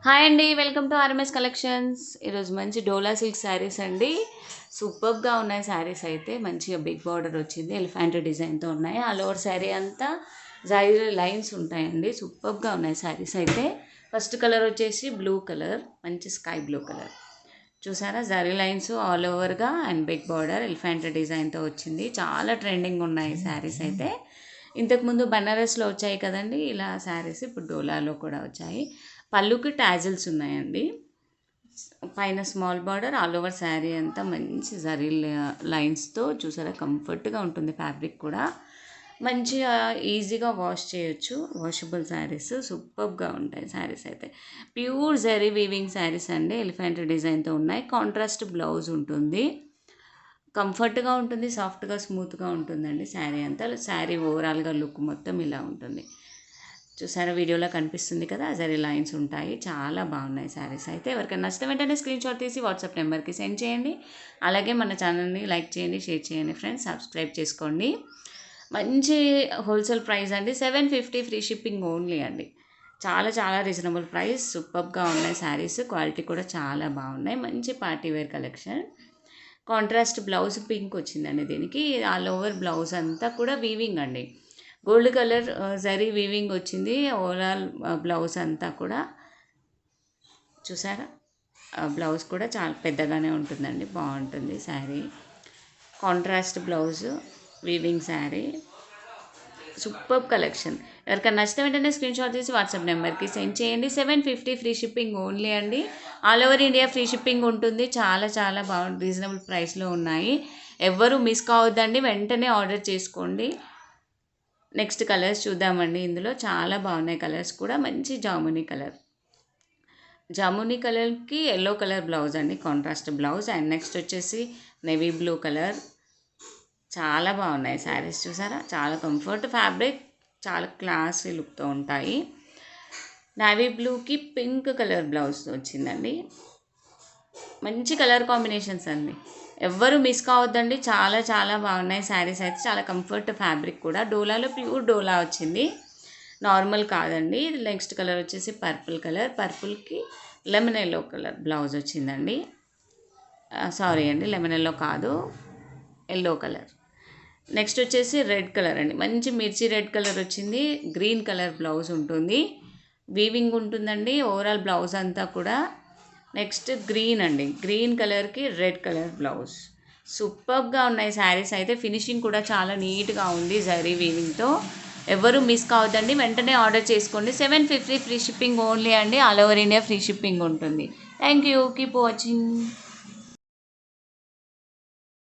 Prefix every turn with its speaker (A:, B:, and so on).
A: Hi అండి, welcome to RMS collections. ఈరోజు మంచి డోలా సిల్క్ శారీస్ అండి. సూపర్గా ఉన్నాయి శారీస్ అయితే. మంచిగా బిగ్ బార్డర్ వచ్చింది, ఎలిఫెంట్ డిజైన్తో ఉన్నాయి. ఆల్ ఓవర్ శారీ అంతా జైర్ లైన్స్ ఉంటాయండి. సూపర్గా ఉన్నాయి శారీస్ అయితే. ఫస్ట్ కలర్ వచ్చేసి బ్లూ కలర్, మంచి స్కై బ్లూ కలర్. చూసారా, జరీ లైన్స్ ఆల్ ఓవర్గా అండ్ బిగ్ బార్డర్ ఎలిఫెంట్ డిజైన్తో వచ్చింది. చాలా ట్రెండింగ్ ఉన్నాయి శారీస్ అయితే. ఇంతకుముందు బనారస్లో వచ్చాయి కదండి ఇలా శారీస్, ఇప్పుడు డోలాలో కూడా వచ్చాయి. పళ్ళుకి టాజిల్స్ ఉన్నాయండి. పైన small border, all over sari అంతా మంచి జరీ లైన్స్తో. చూసారా, కంఫర్ట్గా ఉంటుంది. ఫ్యాబ్రిక్ కూడా మంచిగా ఈజీగా వాష్ చేయొచ్చు. వాషబుల్ శారీస్ సూపర్గా ఉంటాయి శారీస్ అయితే. ప్యూర్ జరీ వీవింగ్ శారీస్ అండి, ఎలిఫెంట్ డిజైన్తో ఉన్నాయి. కాంట్రాస్ట్ బ్లౌజ్ ఉంటుంది. కంఫర్ట్గా ఉంటుంది, సాఫ్ట్గా స్మూత్గా ఉంటుందండి శారీ అంతా. శారీ ఓవరాల్గా లుక్ మొత్తం ఇలా ఉంటుంది. చూసారా, వీడియోలో కనిపిస్తుంది కదా, జరీ లైన్స్ ఉంటాయి. చాలా బాగున్నాయి శారీస్ అయితే. ఎవరికైనా నచ్చితే వెంటనే స్క్రీన్ షాట్ తీసి వాట్సాప్ నెంబర్కి సెండ్ చేయండి. అలాగే మన ఛానల్ని లైక్ చేయండి, షేర్ చేయండి ఫ్రెండ్స్, సబ్స్క్రైబ్ చేసుకోండి. మంచి హోల్సేల్ ప్రైస్ అండి, 750 ఫ్రీ షిప్పింగ్ ఓన్లీ అండి. చాలా చాలా రీజనబుల్ ప్రైస్. సూపర్గా ఉన్నాయి శారీస్, క్వాలిటీ కూడా చాలా బాగున్నాయి. మంచి party wear collection. Contrast blouse pink వచ్చిందండి దీనికి. ఆల్ ఓవర్ బ్లౌజ్ అంతా కూడా వీవింగ్ అండి. గోల్డ్ కలర్ జరీ వీవింగ్ వచ్చింది. ఓవరాల్ బ్లౌజ్ అంతా కూడా చూసారా, బ్లౌజ్ కూడా చాలా పెద్దగానే ఉంటుందండి, బాగుంటుంది sari. Contrast blouse, weaving sari, super collection. ఎవరికైనా నచ్చితే వెంటనే స్క్రీన్ షాట్ తీసి వాట్సాప్ నెంబర్కి సెండ్ చేయండి. 750 ఫ్రీ షిప్పింగ్ ఓన్లీ అండి. All over India free shipping ఉంటుంది. చాలా చాలా బాగుంది, రీజనబుల్ ప్రైస్లో ఉన్నాయి. ఎవ్వరూ మిస్ కావద్దండి, వెంటనే ఆర్డర్ చేసుకోండి. నెక్స్ట్ కలర్స్ చూద్దామండి. ఇందులో చాలా బాగున్నాయి కలర్స్ కూడా. మంచి జామునీ కలర్, జామునీ కలర్కి ఎల్లో కలర్ బ్లౌజ్ అండి, కాంట్రాస్ట్ బ్లౌజ్. అండ్ నెక్స్ట్ వచ్చేసి నేవీ బ్లూ కలర్. చాలా బాగున్నాయి శారీస్. చూసారా, చాలా కంఫర్ట్ ఫ్యాబ్రిక్, చాలా క్లాసీ లుక్తో ఉంటాయి. నేవీ బ్లూకి పింక్ కలర్ బ్లౌజ్ వచ్చిందండి. మంచి కలర్ కాంబినేషన్స్ అండి, ఎవ్వరు మిస్ కావద్దండి. చాలా చాలా బాగున్నాయి శారీస్ అయితే. చాలా కంఫర్ట్ ఫ్యాబ్రిక్ కూడా. డోలాలో ప్యూర్ డోలా వచ్చింది, నార్మల్ కాదండి. నెక్స్ట్ కలర్ వచ్చేసి పర్పుల్ కలర్. పర్పుల్కి లెమన్ ఎల్లో కలర్ బ్లౌజ్ వచ్చిందండి. సారీ అండి, లెమన్ ఎల్లో కాదు, ఎల్లో కలర్. నెక్స్ట్ వచ్చేసి రెడ్ కలర్ అండి, మంచి మిర్చి రెడ్ కలర్ వచ్చింది. గ్రీన్ కలర్ బ్లౌజ్ ఉంటుంది, వీవింగ్ ఉంటుందండి ఓవరాల్ బ్లౌజ్ అంతా కూడా. నెక్స్ట్ గ్రీన్ అండి, గ్రీన్ కలర్కి రెడ్ కలర్ బ్లౌజ్. సూపర్గా ఉన్నాయి శారీస్ అయితే. ఫినిషింగ్ కూడా చాలా నీట్గా ఉంది జరీ వీవింగ్తో. ఎవరు మిస్ కావద్దండి, వెంటనే ఆర్డర్ చేసుకోండి. 750 ఫ్రీ షిప్పింగ్ ఓన్లీ అండి. All over India free shipping ఉంటుంది. Thank you, keep watching.